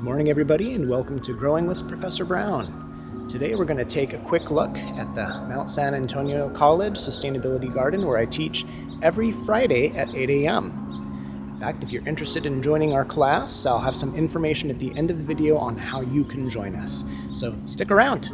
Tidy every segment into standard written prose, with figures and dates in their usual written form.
Good morning, everybody, and welcome to Growing with Professor Brown. Today we're going to take a quick look at the Mount San Antonio College Sustainability Garden, where I teach every Friday at 8 a.m. In fact, if you're interested in joining our class, I'll have some information at the end of the video on how you can join us. So stick around.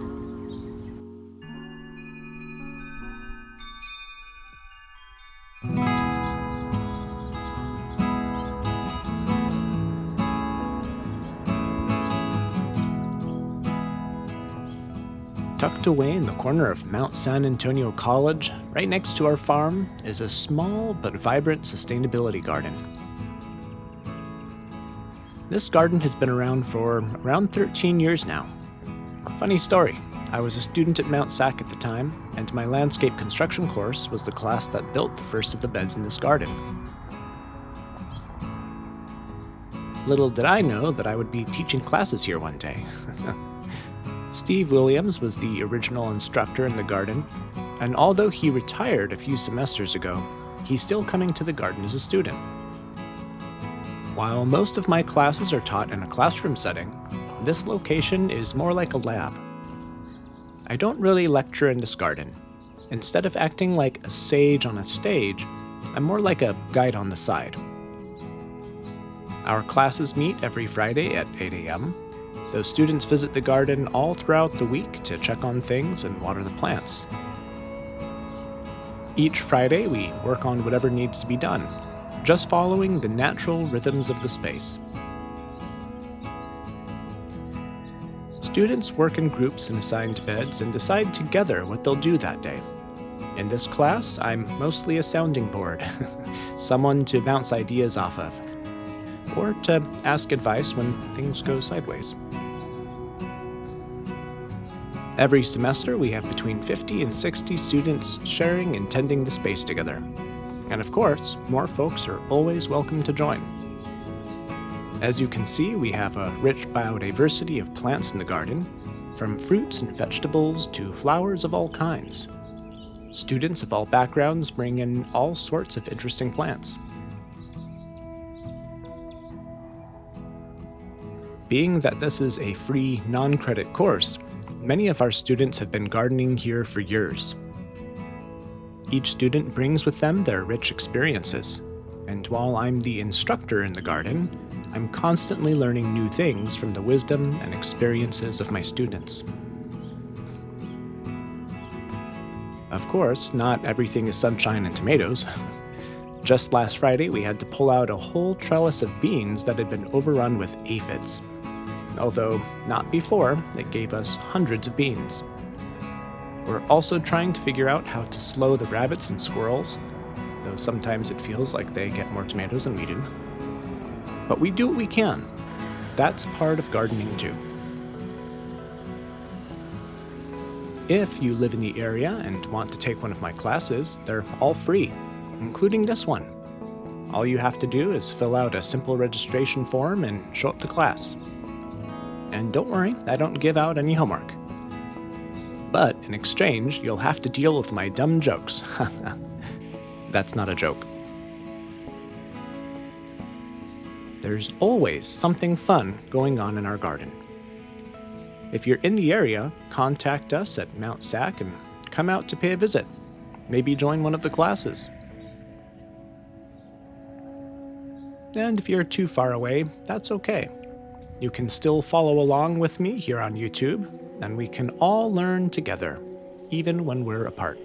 Tucked away in the corner of Mount San Antonio College, right next to our farm, is a small but vibrant sustainability garden. This garden has been around for around 13 years now. Funny story, I was a student at Mount SAC at the time, and my landscape construction course was the class that built the first of the beds in this garden. Little did I know that I would be teaching classes here one day. Steve Williams was the original instructor in the garden, and although he retired a few semesters ago, he's still coming to the garden as a student. While most of my classes are taught in a classroom setting, this location is more like a lab. I don't really lecture in this garden. Instead of acting like a sage on a stage, I'm more like a guide on the side. Our classes meet every Friday at 8 a.m. Those students visit the garden all throughout the week to check on things and water the plants. Each Friday, we work on whatever needs to be done, just following the natural rhythms of the space. Students work in groups in assigned beds and decide together what they'll do that day. In this class, I'm mostly a sounding board, someone to bounce ideas off of, or to ask advice when things go sideways. Every semester, we have between 50 and 60 students sharing and tending the space together. And of course, more folks are always welcome to join. As you can see, we have a rich biodiversity of plants in the garden, from fruits and vegetables to flowers of all kinds. Students of all backgrounds bring in all sorts of interesting plants. Being that this is a free, non-credit course, many of our students have been gardening here for years. Each student brings with them their rich experiences, and while I'm the instructor in the garden, I'm constantly learning new things from the wisdom and experiences of my students. Of course, not everything is sunshine and tomatoes. Just last Friday, we had to pull out a whole trellis of beans that had been overrun with aphids. Although not before, it gave us hundreds of beans. We're also trying to figure out how to slow the rabbits and squirrels, though sometimes it feels like they get more tomatoes than we do. But we do what we can. That's part of gardening too. If you live in the area and want to take one of my classes, they're all free, including this one. All you have to do is fill out a simple registration form and show up to class. And don't worry, I don't give out any homework. But in exchange, you'll have to deal with my dumb jokes. That's not a joke. There's always something fun going on in our garden. If you're in the area, contact us at Mount SAC and come out to pay a visit. Maybe join one of the classes. And if you're too far away, that's okay. You can still follow along with me here on YouTube, and we can all learn together, even when we're apart.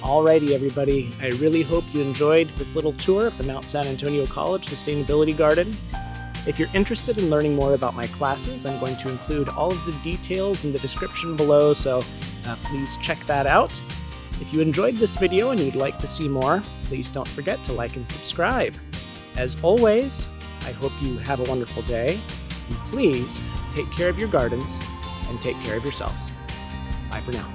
Alrighty, everybody. I really hope you enjoyed this little tour of the Mount San Antonio College Sustainability Garden. If you're interested in learning more about my classes, I'm going to include all of the details in the description below, so please check that out. If you enjoyed this video and you'd like to see more, please don't forget to like and subscribe. As always, I hope you have a wonderful day, and please take care of your gardens and take care of yourselves. Bye for now.